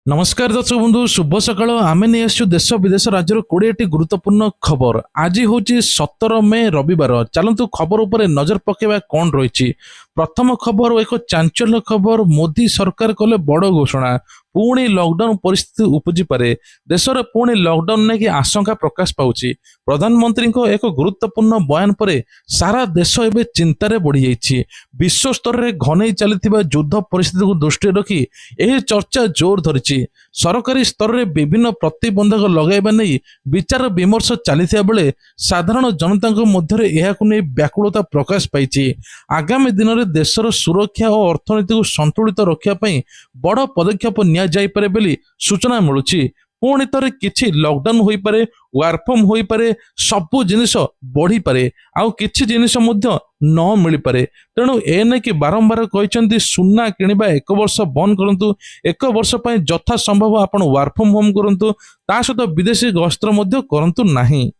नमस्कार दर्शक बंधु शुभ सकाळ आमे नहीं आसु देश विदेश राज्यर 20टी गुरुत्वपूर्ण खबर। आज हूँ 17 मे रविवार। चलतु खबर उपर नजर पकेवा कौन रही। प्रथम खबर एक चांचल्य खबर। मोदी सरकार कले बड़ घोषणा। पुणी लॉकडाउन परिस्थिति उपजी पारे। देश में पुणी लॉकडाउन नहीं आशंका प्रकाश पाउछि। प्रधानमंत्री को एक गुरुत्वपूर्ण बयान पर सारा देश एवं चिंतार बढ़ी जाइछि। विश्व स्तर में घनई चली युद्ध परिस्थिति को दृष्टि रखी यह चर्चा जोर धरी। सरकारी स्तर में विभिन्न प्रतिबंधक लगाइबा नहीं विचार विमर्श चली बेले साधारण जनता मध्य यह व्याकुलता प्रकाश पाई। आगामी दिन में देशर सुरक्षा और अर्थनीति को संतुलित रखापी बड़ पदक्षेप नि जाइपारे बोली सूचना मिलुछि। पुणी थे किछि लॉकडाउन हो पारे, वर्क फ्रॉम हो पारे, सबु जिनिस बढ़ी पारे, आउ किछि जिनिस मध्य न मिल पारे। तेणु एने कि बारंबार कहते सुना किणवा एक वर्ष बंद करंतु, एक वर्ष पई जथा संभव आपण वर्क फ्रॉम होम करंतु, ता सहित विदेशी गस्त्र मध्य करंतु नाही।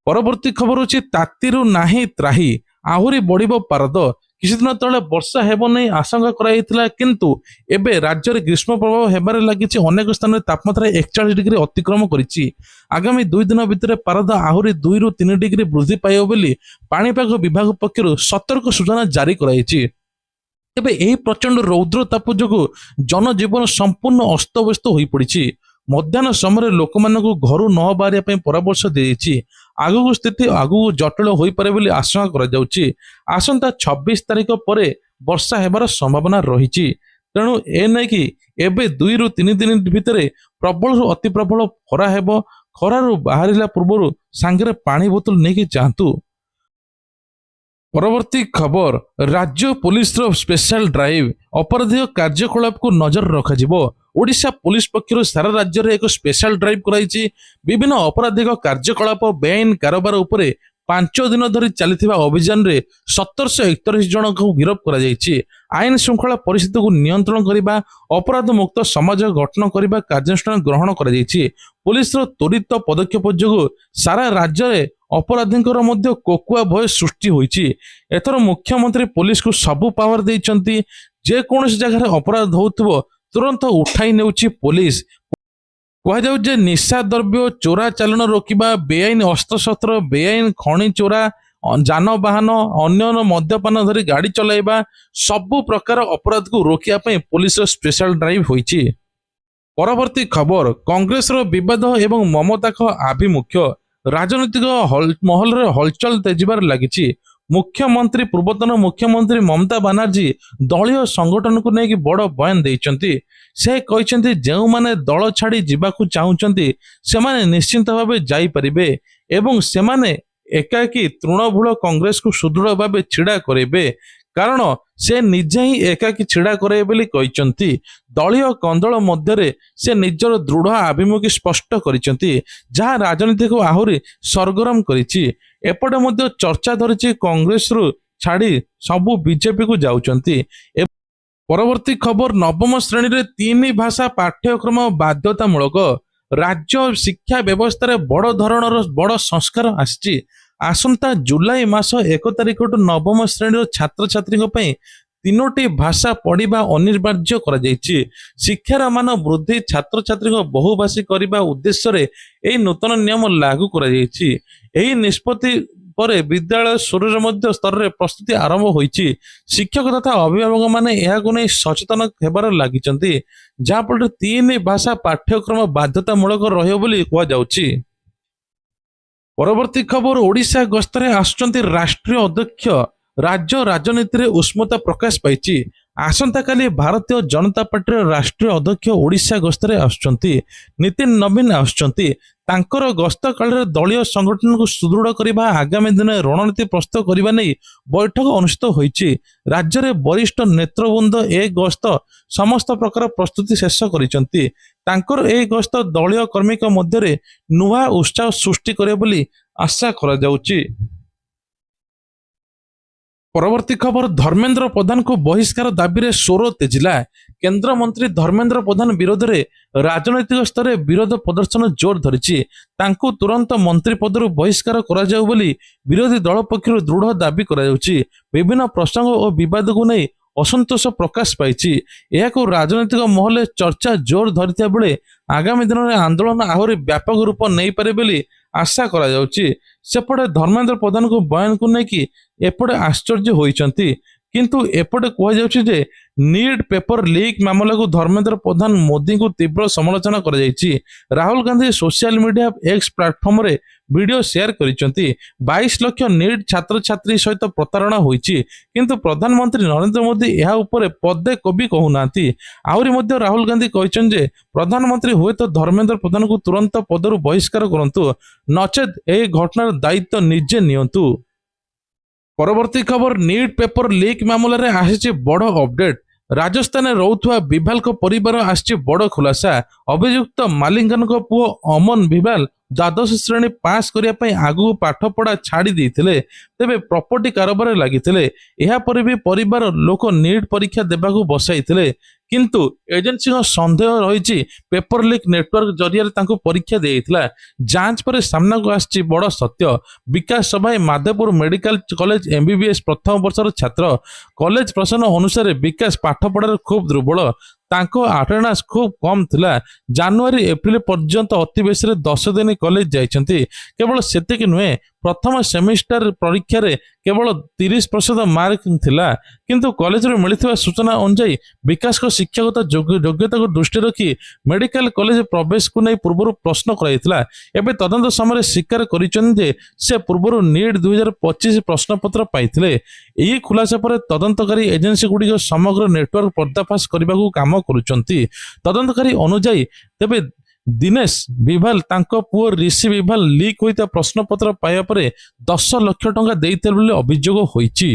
परवर्ती खबर होछि तातीरु नाही त्राही आहुरी बढ़िबो पारद। किछि दिन तले वर्षा हेबो नहीं आशंका कराइथिला, किंतु एबे राज्य में ग्रीष्म प्रभाव हेबारे लागिछि। अनेक स्थान में तापमात्रा 41 डिग्री अतिक्रम करिछि। आगामी 2 दिन भितर पारद आहुरी 2 रु 3 डिग्री वृद्धि पाइब बोली पाणीपाग विभाग पक्षरु सतर्क सूचना जारी कराइछि। एबे एही प्रचंड रौद्र ताप जोगु जनजीवन संपूर्ण अस्तव्यस्त होई पड़िछि। मध्याह्न समय लोक मानक घर न बाहर परामर्श दी। आगु स्थिति आगु जटिल हो पारे बोली आशंका करा जाउछि। आसंता 26 तारिख पर वर्षा हेबार संभावना रही। तेणु ए नै कि एबे 2 रु 3 दिन भितर प्रबल अति प्रबल खरा हेबो। खरारु बाहरिला पूर्व सांगरे पानी बोतल नहीं जातु। परवर्ती खबर राज्य पुलिस स्पेशल ड्राइव अपराधिक कार्यकलाप को नजर रखा। ओडिशा पुलिस पक्षर सारा राज्य में एक स्पेशल ड्राइव कराई। विभिन्न अपराधिक कार्यकलाप बेआईन कारोबार उपरे 5 दिन धरी चली अभियान में 1741 जन को गिरफ्त कर आईन श्रृंखला परिस्थिति को नियंत्रण करने, अपराध मुक्त समाज गठन करने कार्यानुष्ठान ग्रहण कर पुलिस त्वरित पदक्षेप जो सारा राज्य में अपराधींकर मध्य कोकुआ भय सृष्टि होईछि। एथर मुख्यमंत्री पुलिस को सबु पावर देइछंती। जे कोनोसी जगह अपराध होउथबो तुरंत उठाई नेउछि पुलिस। कह जाउ जे निशा द्रव्य चोरा चालन रोकिबा, बेआईन अस्त्रशस्त्र, बेआईन खଣି चोरा, जानवाहन अन्य मद्यपान धरी गाड़ी चलाइबा सबु प्रकार अपराध को रोकिया पई पुलिस स्पेशल ड्राइव होईछि। परवर्ती खबर कांग्रेस रो विवाद एवं ममता को आभिमुख्य। राजनीतिक महल रे हलचल तेजिबार लगी। मुख्यमंत्री पूर्वतन मुख्यमंत्री ममता बनर्जी दलीय संगठन को लेकिन बड़ बयान देइचंती। से कहते जो माने दल छाड़ी जीवाकू चाहूचंती सेमाने निश्चिंत भावे जाई परिबे एवं सेमाने एकाकी तृणमूल कांग्रेस को सुदृढ़ भावे छिड़ा करेबे, कारण से निजे ही एकाकी छिड़ा करे बोली कहचंती। दलीय कंदल मध्य से निजर दृढ़ आभिमुखी स्पष्ट करिसंती, जहां राजनीति को आहुरी सरगरम करिछि। एपटे मध्य चर्चा धरिछि कांग्रेस रु छाड़ी सबु बीजेपी को जाउचंती। परवर्ती खबर नवम श्रेणी रे 3 भाषा पाठ्यक्रम बाध्यतामूलक। राज्य शिक्षा व्यवस्था बड़ धरणर बड़ संस्कार आछि। आसंता जुलाई मास 1 तारिख नवम श्रेणी छात्र छात्री 3टी भाषा पढ़ा अनिवार्य करा जायछि। शिक्षार मान वृद्धि, छात्र छात्री बहुभाषी करने उद्देश्य रे एही नूतन नियम लागू करा जायछि। एही निष्पत्ति पर विद्यालय स्तर स्तर में प्रस्तुति आरंभ होईछि। शिक्षक तथा अभिभावक माने एहाकु नै सचेतन हेबार लागिचंती, जहाँ फल 3 भाषा पाठ्यक्रम बाध्यतामूलक रहियो बोली कहा जाउछि। परवर्ती खबर ओडिशा गस्तरे आसुचंती राष्ट्रीय अध्यक्ष। राज्य राजनीति में उष्मता प्रकाश पाई। आसंता काली भारतीय जनता पार्टी राष्ट्रीय अध्यक्ष ओडिशा गस्तरे आसुचंती। नितिन नवीन आसुचंती। तांकर गस्त काल दलीय संगठन को सुदृढ़ करने, आगामी दिन रणनीति प्रस्तुत करने नहीं बैठक अनुष्ठित होईछि। राज्य में वरिष्ठ नेतृवृंद ए गस्त समस्त प्रकार प्रस्तुति शेष करिसंती। तांकर ए गस्त दलीय कर्मी मध्य नुआ उत्साह सृष्टि करे बोली आशा करा जाउछि। परवर्ती खबर धर्मेंद्र प्रधान को बहिष्कार दाबी रे स्वर तेजिला। केंद्र मंत्री धर्मेंद्र प्रधान विरोध में राजनैतिक स्तर में विरोध प्रदर्शन जोर धरी। तांको तुरंत मंत्री पदर बहिष्कार करा जाउ बोली विरोधी दल पक्षर दृढ़ दाबी करा जाउछि। विभिन्न प्रसंग और विवाद को नहीं असंतोष प्रकाश पाई राजनैतिक महल चर्चा जोर धरिता बेले आगामी दिन में आंदोलन आहरी व्यापक रूप नहीं पारे बोली आशा करा जाउची। सेपटे धर्मेंद्र प्रधान को बयान को लेकिन एपटे आश्चर्य होइचंती किंतु एपटे कह जाउची जे नीट पेपर लीक मामला को धर्मेंद्र प्रधान मोदी को तीव्र समालोचना कर जाइछि। Rahul Gandhi social media X platform रे वीडियो शेयर करिसंती 22 लाख नीट छात्र छात्री सहित प्रतारणा होइछि किंतु प्रधानमंत्री नरेंद्र मोदी यह ऊपर पदे कभी कहूनांती। आहुरी मध्य राहुल गांधी कहिसं जे प्रधानमंत्री हुए तो धर्मेंद्र प्रधान को तुरंत पदरु बहिष्कार करंतु नचेत एही घटनार दायित्व निजे नियंतु। परवर्ती खबर नीट पेपर लीक मामला रे आसी बड़ अपडेट। राजस्थान रोथुआ बिभाल को परिवार आसी बड़ खुलासा। अभियुक्त मालिंगन को पुओ अमन बिभाल द्वादश श्रेणी पास करने आगु पाठ पढ़ा छाड़ी देते तेबे प्रॉपर्टी कारोबार लगी भी परिवार लोक नीट परीक्षा देवाक बसाई किंतु एजेंसी संदेह रही पेपर लीक नेटवर्क जरिया परीक्षा देता। जांच पर सामना को आसी बड़ सत्य। विकास सभाई माधवपुर मेडिकल कॉलेज एमबीबीएस प्रथम वर्षर छात्र कॉलेज प्रशासन अनुसार विकास पाठ पढ़ार खूब दुर्बल तांको अटेंडेंस खूब कम थिला। जनवरी एप्रिल पर्यंत अति बेसी 10 दिन कॉलेज जाइछंती। केवल सेतिक नुहे प्रथम सेमिस्टर परीक्षा रे केवल 30% मार्क थिला किंतु कॉलेज रे मिलिथिबा सूचना अनुसार विकास को शिक्षागत योग्यता को दृष्टि रखी मेडिकल कॉलेज प्रवेश को नहीं पूर्व प्रश्न कराइथिला। एबे तदंत समय स्वीकार करिछन जे से पूर्व नीट 2025 प्रश्न पत्र पाइथिले। एही खुलासा पर तदंतकारी एजेंसी गुडी समग्र नेटवर्क पर्दाफाश करबा को काम करुचंती। तदंतकारी अनुसार तेबे दिनेश विभाल तांको पुओ ऋषि विभाल लीक होता प्रश्न पत्र पाया पर 10 लाख टंका देइते बोली अभियोग होईची।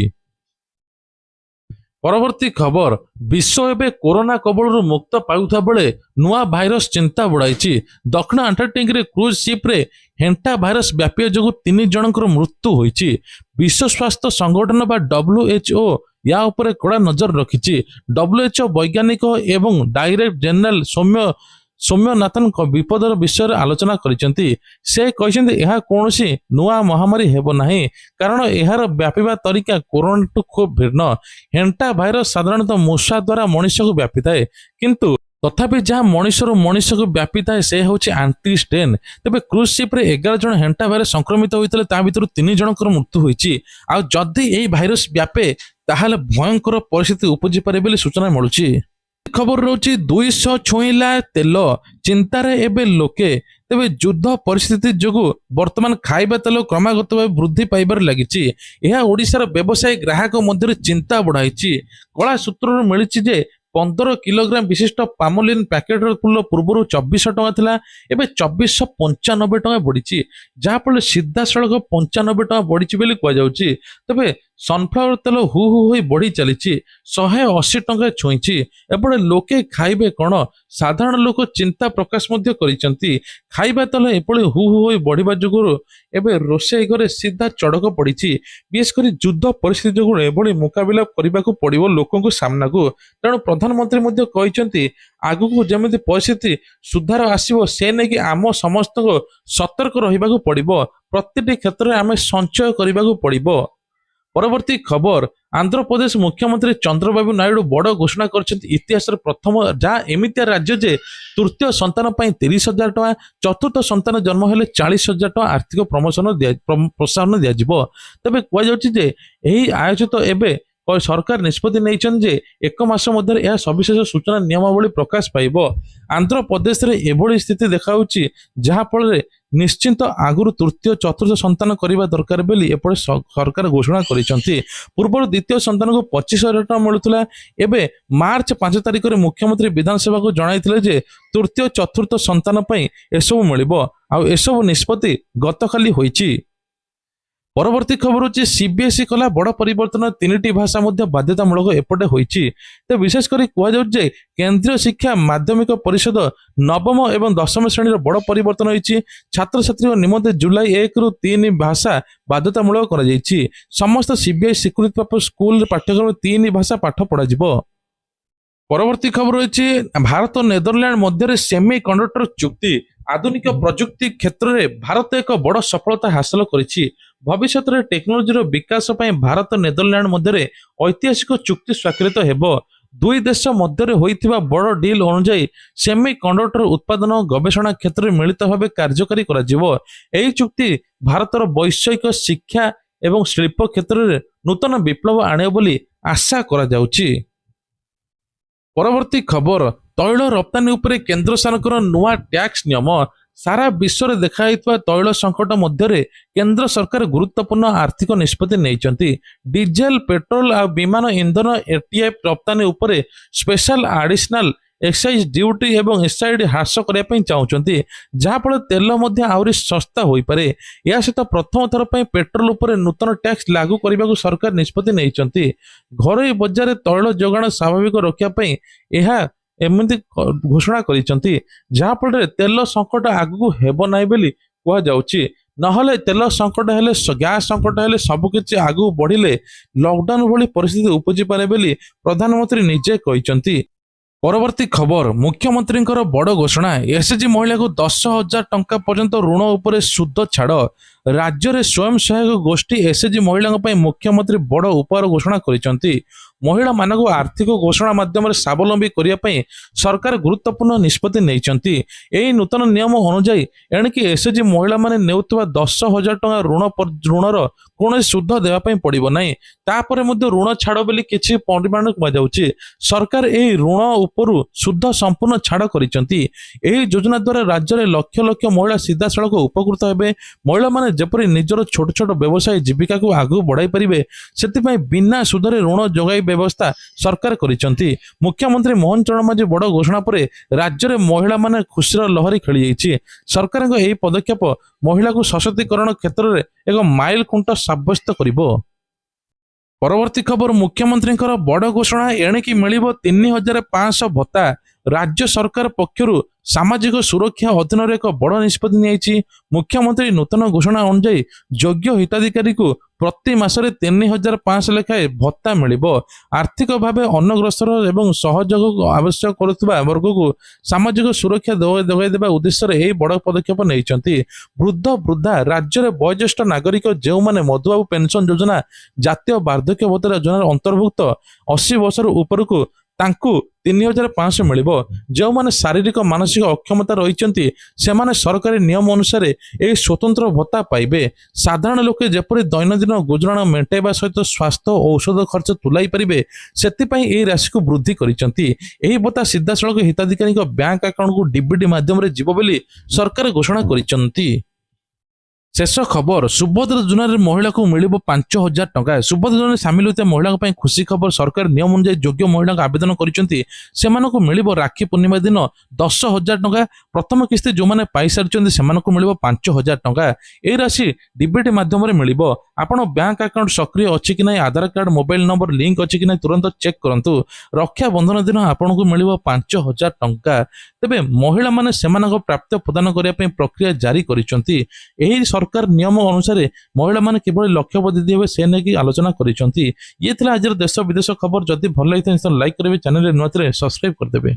परवर्ती खबर विश्व एवं कोरोना कबल मुक्त पाउथा बेले नुआ भाइरस चिंता बढ़ाई। दक्षिण अंटार्कटिक रे क्रूज शिप रे हेंटा भाइरस व्यापी जो 3 जनकर मृत्यु होईची। विश्व स्वास्थ्य संगठन बा WHO या ऊपर कड़ा नजर रखी। WHO वैज्ञानिक एवं डायरेक्टर जनरल सौम्यनाथन विपदर विषय आलोचना करिसेंती। से कहिसेंती यह कौनसी नुआ महामारी हेबो नाही कारण एहार व्यापीबा तरीका कोरोना टू खूब भिन्न। हेंटा भाइरस साधारणतः मूषा द्वारा मनुष्य को व्यापी थाए किंतु तथापि जहाँ मनुष्य मनुष्य को व्यापी थाए से होची एंटीस्टेन। तेबे क्रूज शिप रे 11 जन हेंटा भाइरस संक्रमित होइतले ता भितर 3 जनकर मृत्यु होईची। आ जदि एही भाइरस व्यापे ताहाले भयंकर परिस्थिति उपजी पारे बोली सूचना मिलुची। खबर रोची 200 छुईला तेल चिंतार एबे लोके। तेबे युद्ध परिस्थिति जोगु वर्तमान खाइबा तेल क्रमागत भाव वृद्धि पाइबार लगी। यह ओडिशार व्यवसायी ग्राहक मध्य चिंता बढ़ाई। कला सूत्र मिली जे 15 किलोग्राम विशिष्ट पामोलिन पैकेट फूल पूर्व 2400 टंका थिला एबे 2495 टंका बढ़ी जहाँफल सीधा सड़क 95 टंका बढ़ी बोली कहुच्छी। तेबे सनफ्लावर तेल हु हु हो बढ़ी चली 180 टंका छुईची। एपटे लोके खाइबे कौन साधारण लोक चिंता प्रकाश करिसेंती। खाइबा तेल एपटे हु हु हो बढ़िबा जुगुरु एबे रोषेई घरे सीधा चढ़क पड़ी। विशेषकर युद्ध परिस्थिति जो एभली मुकाबिला करने को पड़ो लोक सामना को। तेणु प्रधानमंत्री कहते आगु जमी परिस्थिति सुधार आसो से नहीं कि आम समस्त सतर्क रहा पड़ो। प्रति क्षेत्र में आम संचय करने को पड़ो। परवर्ती खबर आंध्र प्रदेश मुख्यमंत्री चंद्रबाबू नायडू बड़ घोषणा करछन्ति इतिहास प्रथम जहाँ एमितिया राज्य जे तृतीय संतान 30,000 टका चतुर्थ संतान जन्म हेले 40,000 टका आर्थिक प्रोत्साहन दिया। तेबे कह जाउछि जे एही आयोजित एबे सरकार निष्पत्ति नहीं जे 1 मास मध्य यह सविशेष सूचना नियमावली प्रकाश पाइब। आंध्र प्रदेश रे एभली स्थिति देखाउछि जहाँ फल निश्चिंत आगुरी तृतीय चतुर्थ संतान करने दरकार बोली एपटे सरकार घोषणा करिसेंती। पूर्व द्वितीय संतान को 25,000 टका मिलुला। एबे मार्च 5 तारिख में मुख्यमंत्री विधानसभा को जणाइथिले जे तृतीय चतुर्थ संतान पई एसबु मिलिबो आ एसबु निष्पत्ति गतकाली होईची। परवर्ती खबर होची सीबीएसई कला बड़ परिवर्तन 3टी भाषा मध्य बाध्यतामूलक एपटे होईची। तो विशेषकर कहुच्छे केंद्रीय शिक्षा माध्यमिक परिषद नवम एवं दशम श्रेणी बड़ परिवर्तन होईची। छात्र छात्री निमंते जुलाई 1 रु 3 भाषा बाध्यतामूलक करा जाईची। समस्त सीबीएसई स्वीकृत प्राप्त स्कूल पाठ्यक्रम 3 भाषा पाठ पढ़ा जिवो। परवर्ती खबर होईची भारत और नेदरलैंड मध्य सेमी कंडक्टर चुक्ति ଆଧୁନିକ ପ୍ରଯୁକ୍ତି କ୍ଷେତ୍ରରେ ଭାରତ ଏକ ବଡ଼ ସଫଳତା ହାସଲ କରିଛି। ଭବିଷ୍ୟତରେ ଟେକ୍ନୋଲୋଜିର ବିକାଶ ପାଇଁ ଭାରତ ନେଦରଲ୍ୟାଣ୍ଡ ମଧ୍ୟରେ ଐତିହାସିକ ଚୁକ୍ତି ସ୍ୱାକ୍ଷରିତ ହେବ। ଦୁଇ ଦେଶ ମଧ୍ୟରେ ହୋଇଥିବା ବଡ଼ ଡିଲ୍ ଅନୁଯାୟୀ ସେମି କଣ୍ଡକ୍ଟର ଉତ୍ପାଦନ ଓ ଗବେଷଣା କ୍ଷେତ୍ରରେ ମିଳିତ ଭାବେ କାର୍ଯ୍ୟକାରୀ କରାଯିବ। ଏହି ଚୁକ୍ତି ଭାରତର ବୈଷୟିକ ଶିକ୍ଷା ଏବଂ ଶିଳ୍ପ କ୍ଷେତ୍ରରେ ନୂତନ ବିପ୍ଳବ ଆଣିବ ବୋଲି ଆଶା କରାଯାଉଛି। ପରବର୍ତ୍ତୀ ଖବର, ତୈଳ ରପ୍ତାନୀ ଉପରେ କେନ୍ଦ୍ର ସରକାର ନୂଆ ଟ୍ୟାକ୍ସ ନିୟମ। ସାରା ବିଶ୍ୱରେ ଦେଖାଯାଇଥିବା ତୈଳ ସଙ୍କଟ ମଧ୍ୟରେ କେନ୍ଦ୍ର ସରକାର ଗୁରୁତ୍ୱପୂର୍ଣ୍ଣ ଆର୍ଥିକ ନିଷ୍ପତ୍ତି ନେଇଛନ୍ତି। ଡିଜେଲ, ପେଟ୍ରୋଲ ଆଉ ବିମାନ ଇନ୍ଧନ ଏଟିଏଫ୍ ରପ୍ତାନୀ ଉପରେ ସ୍ପେଶାଲ ଆଡିସନାଲ ଏକ୍ସାଇଜ ଡ୍ୟୁଟି ଏବଂ ଏସ୍ଆଇଡି ହ୍ରାସ କରିବା ପାଇଁ ଚାହୁଁଛନ୍ତି, ଯାହାଫଳରେ ତେଲ ମଧ୍ୟ ଆହୁରି ଶସ୍ତା ହୋଇପାରେ। ଏହା ସହିତ ପ୍ରଥମ ଥର ପାଇଁ ପେଟ୍ରୋଲ ଉପରେ ନୂତନ ଟ୍ୟାକ୍ସ ଲାଗୁ କରିବାକୁ ସରକାର ନିଷ୍ପତ୍ତି ନେଇଛନ୍ତି। ଘରୋଇ ବଜାରରେ ତୈଳ ଯୋଗାଣ ସ୍ୱାଭାବିକ ରଖିବା ପାଇଁ ଏହା ଏମିତି ଘୋଷଣା କରିଛନ୍ତି, ଯାହାଫଳରେ ତେଲ ସଙ୍କଟ ଆଗକୁ ହେବ ନାହିଁ ବୋଲି କୁହାଯାଉଛି। ନହେଲେ ତେଲ ସଙ୍କଟ ହେଲେ, ଗ୍ୟାସ ସଙ୍କଟ ହେଲେ, ସବୁକିଛି ଆଗକୁ ବଢିଲେ ଲକଡାଉନ ଭଳି ପରିସ୍ଥିତି ଉପୁଜିପାରେ ବୋଲି ପ୍ରଧାନମନ୍ତ୍ରୀ ନିଜେ କହିଛନ୍ତି। ପରବର୍ତ୍ତୀ ଖବର, ମୁଖ୍ୟମନ୍ତ୍ରୀଙ୍କର ବଡ଼ ଘୋଷଣା। ଏସ୍ଏଚଜି ମହିଳାକୁ 10,000 ଟଙ୍କା ପର୍ଯ୍ୟନ୍ତ ଋଣ ଉପରେ ସୁଧ ଛାଡ଼। ରାଜ୍ୟରେ ସ୍ୱୟଂ ସହାୟକ ଗୋଷ୍ଠୀ ଏସ୍ଏଚଜି ମହିଳାଙ୍କ ପାଇଁ ମୁଖ୍ୟମନ୍ତ୍ରୀ ବଡ଼ ଉପହାର ଘୋଷଣା କରିଛନ୍ତି। ମହିଳାମାନଙ୍କୁ ଆର୍ଥିକ ଘୋଷଣା ମାଧ୍ୟମରେ ସ୍ୱାବଲମ୍ବୀ କରିବା ପାଇଁ ସରକାର ଗୁରୁତ୍ୱପୂର୍ଣ୍ଣ ନିଷ୍ପତ୍ତି ନେଇଛନ୍ତି। ଏହି ନୂତନ ନିୟମ ଅନୁଯାୟୀ ଏଣିକି ଏସ୍ଏଚଜି ମହିଳାମାନେ ନେଉଥିବା 10,000 ଟଙ୍କା ଋଣର କୌଣସି ସୁଧ ଦେବା ପାଇଁ ପଡ଼ିବ ନାହିଁ। ତାପରେ ମଧ୍ୟ ଋଣ ଛାଡ଼ ବୋଲି କିଛି ପରିମାଣ କୁହାଯାଉଛି। ସରକାର ଏହି ଋଣ ଉପରୁ ସୁଧ ସମ୍ପୂର୍ଣ୍ଣ ଛାଡ଼ କରିଛନ୍ତି। ଏହି ଯୋଜନା ଦ୍ୱାରା ରାଜ୍ୟରେ ଲକ୍ଷ ଲକ୍ଷ ମହିଳା ସିଧାସଳଖ ଉପକୃତ ହେବେ। ମହିଳାମାନେ ଯେପରି ନିଜର ଛୋଟ ଛୋଟ ବ୍ୟବସାୟ ଜୀବିକାକୁ ଆଗକୁ ବଢ଼ାଇ ପାରିବେ, ସେଥିପାଇଁ ବିନା ସୁଧରେ ଋଣ ଯୋଗାଇ ବ୍ୟବସ୍ଥା ସରକାର କରିଛନ୍ତି। ମୁଖ୍ୟମନ୍ତ୍ରୀ ମୋହନ ଚରଣ ମାଝୀ ବଡ଼ ଘୋଷଣା ପରେ ରାଜ୍ୟରେ ମହିଳାମାନେ ଖୁସିର ଲହରୀ ଖେଳିଯାଇଛି। ସରକାରଙ୍କ ଏହି ପଦକ୍ଷେପ ମହିଳାକୁ ସଶକ୍ତିକରଣ କ୍ଷେତ୍ରରେ ଏକ ମାଇଲ ଖୁଣ୍ଟ ସାବ୍ୟସ୍ତ କରିବ। ପରବର୍ତ୍ତୀ ଖବର, ମୁଖ୍ୟମନ୍ତ୍ରୀଙ୍କର ବଡ଼ ଘୋଷଣା। ଏଣିକି ମିଳିବ 3,500 ଭତ୍ତା। ରାଜ୍ୟ ସରକାର ପକ୍ଷରୁ ସାମାଜିକ ସୁରକ୍ଷା ଅଧୀନରେ ଏକ ବଡ଼ ନିଷ୍ପତ୍ତି ନିଆଯାଇଛି। ମୁଖ୍ୟମନ୍ତ୍ରୀ ନୂତନ ଘୋଷଣା ଅନୁଯାୟୀ ଯୋଗ୍ୟ ହିତାଧିକାରୀଙ୍କୁ ପ୍ରତି ମାସରେ 3,500 ଲେଖାଏଁ ଭତ୍ତା ମିଳିବ। ଆର୍ଥିକ ଭାବେ ଅନଗ୍ରସର ଏବଂ ସହଯୋଗ ଆବଶ୍ୟକ କରୁଥିବା ବର୍ଗକୁ ସାମାଜିକ ସୁରକ୍ଷା ଯୋଗାଇ ଦେବା ଉଦ୍ଦେଶ୍ୟରେ ଏହି ବଡ଼ ପଦକ୍ଷେପ ନେଇଛନ୍ତି। ବୃଦ୍ଧ ବୃଦ୍ଧା, ରାଜ୍ୟରେ ବୟୋଜ୍ୟେଷ୍ଠ ନାଗରିକ ଯେଉଁମାନେ ମଧୁବାବୁ ପେନସନ ଯୋଜନା, ଜାତୀୟ ବାର୍ଦ୍ଧକ୍ୟ ଭତ୍ତା ଯୋଜନାର ଅନ୍ତର୍ଭୁକ୍ତ 80 ବର୍ଷରୁ ଉପରକୁ, ତାଙ୍କୁ 3,500 ମିଳିବ। ଯେଉଁମାନେ ଶାରୀରିକ ମାନସିକ ଅକ୍ଷମତା ରହିଛନ୍ତି ସେମାନେ ସରକାରୀ ନିୟମ ଅନୁସାରେ ଏହି ସ୍ୱତନ୍ତ୍ର ଭତ୍ତା ପାଇବେ। ସାଧାରଣ ଲୋକେ ଯେପରି ଦୈନନ୍ଦିନ ଗୁଜରାଣ ମେଣ୍ଟାଇବା ସହିତ ସ୍ୱାସ୍ଥ୍ୟ ଓ ଔଷଧ ଖର୍ଚ୍ଚ ତୁଲାଇ ପାରିବେ, ସେଥିପାଇଁ ଏହି ରାଶିକୁ ବୃଦ୍ଧି କରିଛନ୍ତି। ଏହି ଭତ୍ତା ସିଧାସଳଖ ହିତାଧିକାରୀଙ୍କ ବ୍ୟାଙ୍କ ଆକାଉଣ୍ଟକୁ ଡିବିଟି ମାଧ୍ୟମରେ ଯିବ ବୋଲି ସରକାର ଘୋଷଣା କରିଛନ୍ତି। ଶେଷ ଖବର, ସୁଭଦ୍ରା ଯୋଜନାରେ ମହିଳାକୁ ମିଳିବ 5,000 ଟଙ୍କା। ସୁଭଦ୍ରା ଯୋଜନାରେ ସାମିଲ ହୋଇଥିବା ମହିଳାଙ୍କ ପାଇଁ ଖୁସି ଖବର। ସରକାର ନିୟମ ଅନୁଯାୟୀ ଯୋଗ୍ୟ ମହିଳାଙ୍କୁ ଆବେଦନ କରିଛନ୍ତି, ସେମାନଙ୍କୁ ମିଳିବ ରାକ୍ଷୀ ପୂର୍ଣ୍ଣିମା ଦିନ 10,000 ଟଙ୍କା। ପ୍ରଥମ କିସ୍ତି ଯେଉଁମାନେ ପାଇସାରିଛନ୍ତି ସେମାନଙ୍କୁ ମିଳିବ 5,000 ଟଙ୍କା। ଏହି ରାଶି ଡିବିଟି ମାଧ୍ୟମରେ ମିଳିବ। ଆପଣ ବ୍ୟାଙ୍କ ଆକାଉଣ୍ଟ ସକ୍ରିୟ ଅଛି କି ନାହିଁ, ଆଧାର କାର୍ଡ, ମୋବାଇଲ ନମ୍ବର ଲିଙ୍କ ଅଛି କି ନାହିଁ ତୁରନ୍ତ ଚେକ୍ କରନ୍ତୁ। ରକ୍ଷାବନ୍ଧନ ଦିନ ଆପଣଙ୍କୁ ମିଳିବ 5,000 ଟଙ୍କା। ତେବେ ମହିଳାମାନେ ସେମାନଙ୍କ ପ୍ରାପ୍ୟ ପ୍ରଦାନ କରିବା ପାଇଁ ପ୍ରକ୍ରିୟା ଜାରି କରିଛନ୍ତି। ଏହି ସରକାର ନିୟମ ଅନୁସାରେ ମହିଳାମାନେ କିଭଳି ଲକ୍ଷ୍ୟବଦ୍ଧ ହେବେ ସେ ନେଇକି ଆଲୋଚନା କରିଛନ୍ତି। ଇଏ ଥିଲା ଆଜିର ଦେଶ ବିଦେଶ ଖବର। ଯଦି ଭଲ ଲାଗିଥାଏ ଲାଇକ୍ କରିବେ, ଚ୍ୟାନେଲରେ ନୂଆ ଥିଲେ ସବସ୍କ୍ରାଇବ କରିଦେବେ।